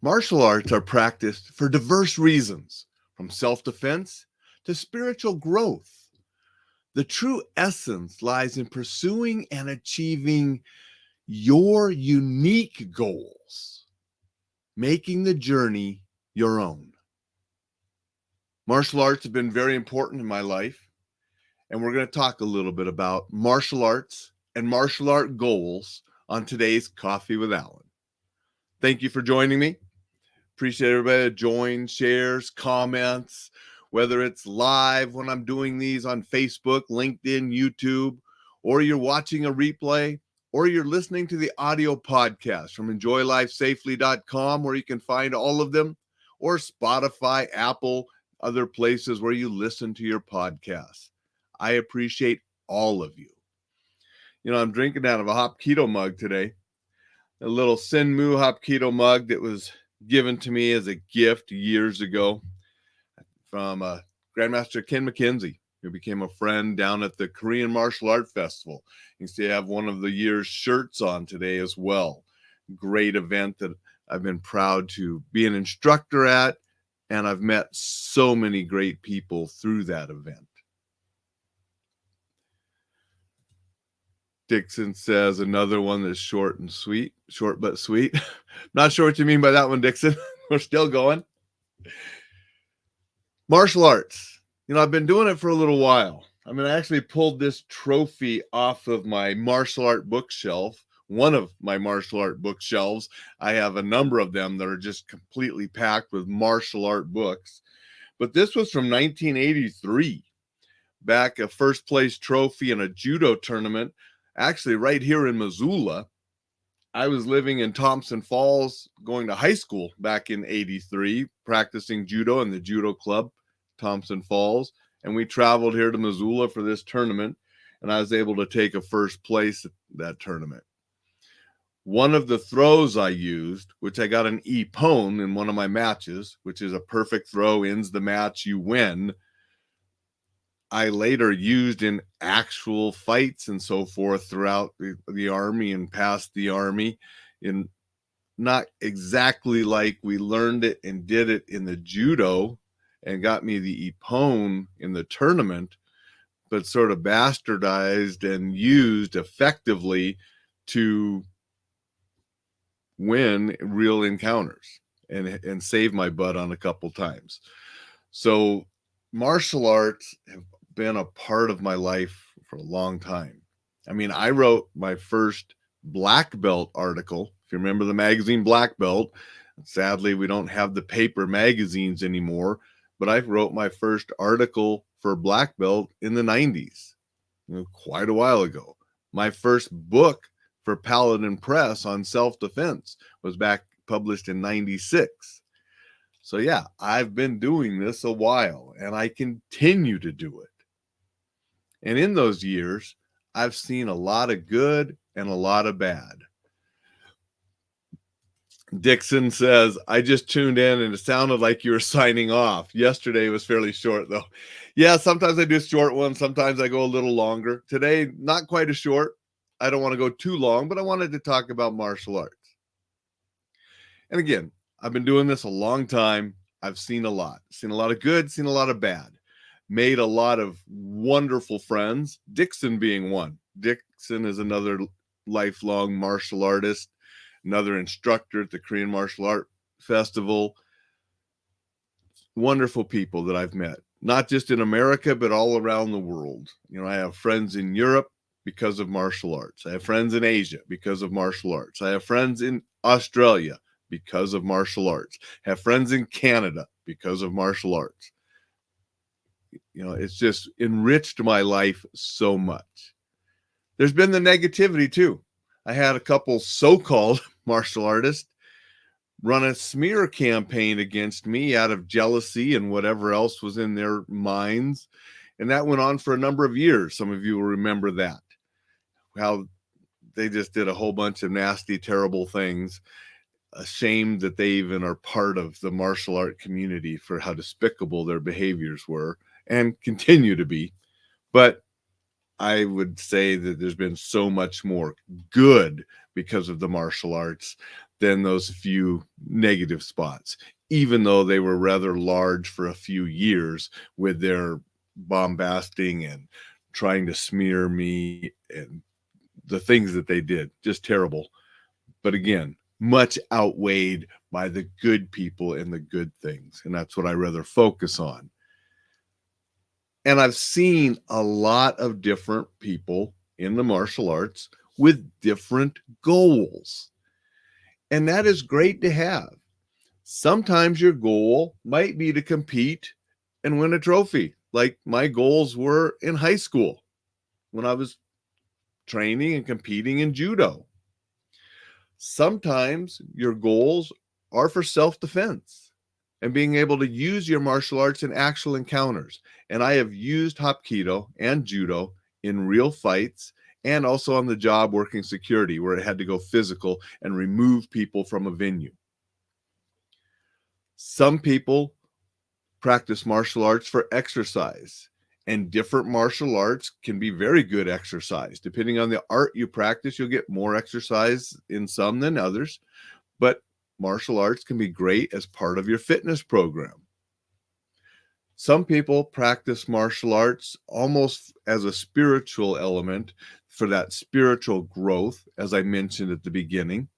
Martial arts are practiced for diverse reasons, from self-defense to spiritual growth. The true essence lies in pursuing and achieving your unique goals, making the journey your own. Martial arts have been very important in my life, and we're going to talk a little bit about martial arts and martial art goals on today's Coffee with Alain. Thank you for joining me. Appreciate everybody that joins, shares, comments, whether it's live when I'm doing these on Facebook, LinkedIn, YouTube, or you're watching a replay, or you're listening to the audio podcast from enjoylifesafely.com, where you can find all of them, or Spotify, Apple, other places where you listen to your podcasts. I appreciate all of you. You know, I'm drinking out of a Hapkido mug today, a little Senmu Hapkido mug that was given to me as a gift years ago from Grandmaster Ken McKenzie, who became a friend down at the Korean Martial Art Festival. You see I have one of the year's shirts on today as well. Great event that I've been proud to be an instructor at, and I've met so many great people through that event. Dixon says another one that's short and sweet, short but sweet. Not sure what you mean by that one, Dixon. We're still going. Martial arts. You know, I've been doing it for a little while. I mean, I actually pulled this trophy off of my martial art bookshelf, one of my martial art bookshelves. I have a number of them that are just completely packed with martial art books. But this was from 1983, back a first place trophy in a judo tournament, actually right here in Missoula. I was living in Thompson Falls, going to high school back in 83, practicing judo in the judo club, Thompson Falls. And we traveled here to Missoula for this tournament, and I was able to take a first place at that tournament. One of the throws I used, which I got an ippon in one of my matches, which is a perfect throw, ends the match, you win, I later used in actual fights and so forth throughout the Army and past the Army, in not exactly like we learned it and did it in the judo and got me the ippon in the tournament, but sort of bastardized and used effectively to win real encounters and save my butt on a couple times. So martial arts have been a part of my life for a long time. I mean, I wrote my first black belt article. If you remember the magazine Black Belt, sadly, we don't have the paper magazines anymore, but I wrote my first article for Black Belt in the 90s, quite a while ago. My first book for Paladin Press on self-defense was back published in 96. So yeah, I've been doing this a while, and I continue to do it. And in those years, I've seen a lot of good and a lot of bad. Dixon says, I just tuned in and it sounded like you were signing off. Yesterday was fairly short, though. Yeah, sometimes I do short ones. Sometimes I go a little longer. Today, not quite as short. I don't want to go too long, but I wanted to talk about martial arts. And again, I've been doing this a long time. I've seen a lot of good, seen a lot of bad, made a lot of wonderful friends, Dixon being one. Dixon is another lifelong martial artist, another instructor at the Korean Martial Art Festival. Wonderful people that I've met, not just in America, but all around the world. You know, I have friends in Europe because of martial arts. I have friends in Asia because of martial arts. I have friends in Australia because of martial arts. I have friends in Canada because of martial arts. You know, it's just enriched my life so much. There's been the negativity too. I had a couple so-called martial artists run a smear campaign against me out of jealousy and whatever else was in their minds. And that went on for a number of years. Some of you will remember that, how they just did a whole bunch of nasty, terrible things. Ashamed that they even are part of the martial art community for how despicable their behaviors were and continue to be. But I would say that there's been so much more good because of the martial arts than those few negative spots, even though they were rather large for a few years with their bombasting and trying to smear me and the things that they did. Just terrible. But again, much outweighed by the good people and the good things. And that's what I rather focus on. And I've seen a lot of different people in the martial arts with different goals. And that is great to have. Sometimes your goal might be to compete and win a trophy, like my goals were in high school when I was training and competing in judo. Sometimes your goals are for self-defense and being able to use your martial arts in actual encounters. And I have used Hapkido and judo in real fights and also on the job working security where it had to go physical and remove people from a venue. Some people practice martial arts for exercise, and different martial arts can be very good exercise. Depending on the art you practice, you'll get more exercise in some than others, but martial arts can be great as part of your fitness program. Some people practice martial arts almost as a spiritual element for that spiritual growth, as I mentioned at the beginning,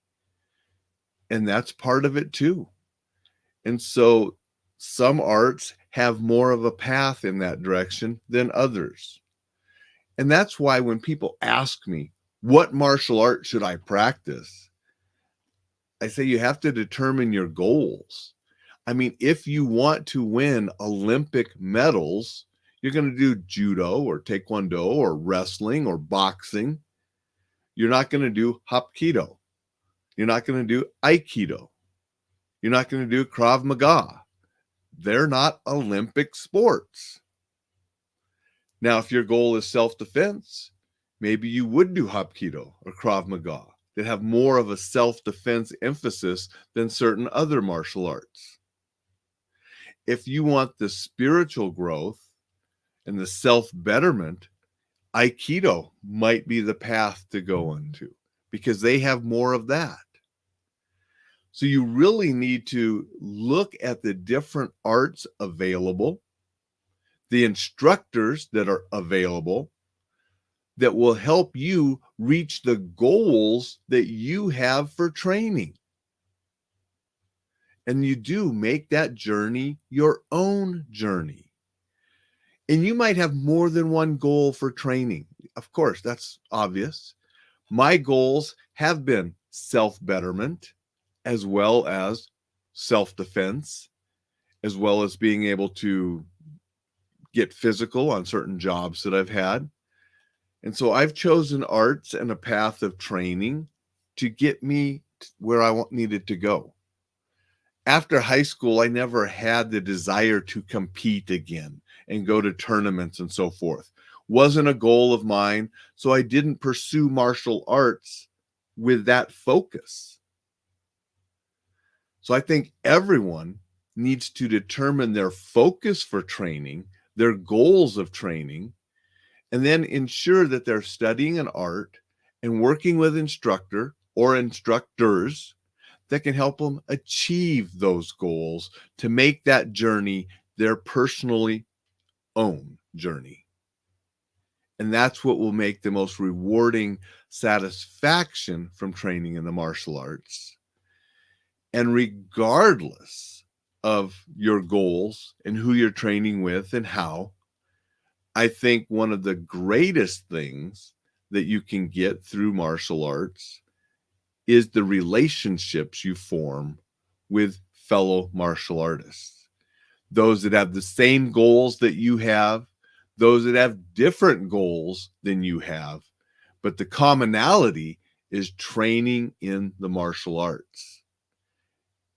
and that's part of it too. And so some arts have more of a path in that direction than others. And that's why when people ask me, what martial art should I practice? I say you have to determine your goals. I mean, if you want to win Olympic medals, you're going to do judo or taekwondo or wrestling or boxing. You're not going to do hapkido. You're not going to do aikido. You're not going to do Krav Maga. They're not Olympic sports. Now, if your goal is self-defense, maybe you would do Hapkido or Krav Maga that have more of a self-defense emphasis than certain other martial arts. If you want the spiritual growth and the self-betterment, Aikido might be the path to go into because they have more of that. So you really need to look at the different arts available, the instructors that are available that will help you reach the goals that you have for training. And you do make that journey your own journey. And you might have more than one goal for training. Of course, that's obvious. My goals have been self-betterment, as well as self-defense, as well as being able to get physical on certain jobs that I've had. And so I've chosen arts and a path of training to get me where I needed to go. After high school, I never had the desire to compete again and go to tournaments and so forth. Wasn't a goal of mine, so I didn't pursue martial arts with that focus. So I think everyone needs to determine their focus for training, their goals of training, and then ensure that they're studying an art and working with instructor or instructors that can help them achieve those goals to make that journey their personally own journey. And that's what will make the most rewarding satisfaction from training in the martial arts. And regardless of your goals and who you're training with and how, I think one of the greatest things that you can get through martial arts is the relationships you form with fellow martial artists. Those that have the same goals that you have, those that have different goals than you have, but the commonality is training in the martial arts.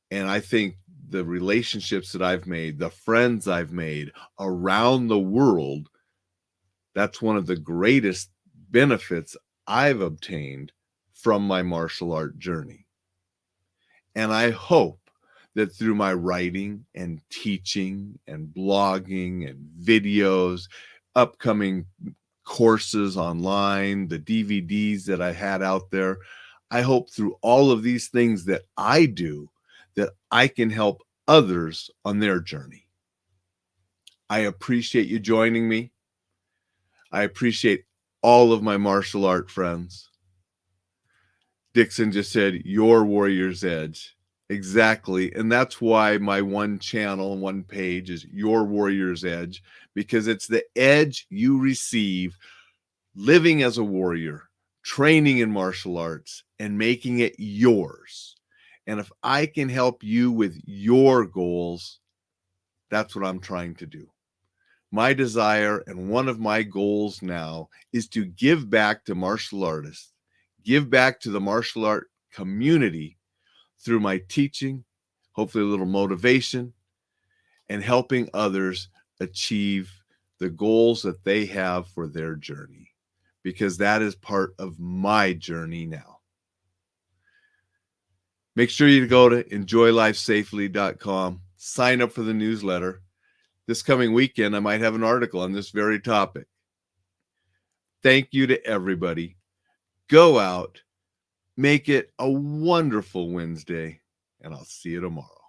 And I think the relationships that I've made, the friends I've made around the world, that's one of the greatest benefits I've obtained from my martial art journey. And I hope that through my writing and teaching and blogging and videos, upcoming courses online, the DVDs that I had out there, I hope through all of these things that I do, that I can help others on their journey. I appreciate you joining me. I appreciate all of my martial art friends. Dixon just said, your warrior's edge. Exactly. And that's why my one channel and one page is Your Warrior's Edge, because it's the edge you receive living as a warrior, training in martial arts, and making it yours. And if I can help you with your goals, that's what I'm trying to do. My desire and one of my goals now is to give back to martial artists, give back to the martial art community through my teaching, hopefully a little motivation, and helping others achieve the goals that they have for their journey, because that is part of my journey now. Make sure you go to enjoylifesafely.com, sign up for the newsletter. This coming weekend, I might have an article on this very topic. Thank you to everybody. Go out, make it a wonderful Wednesday, and I'll see you tomorrow.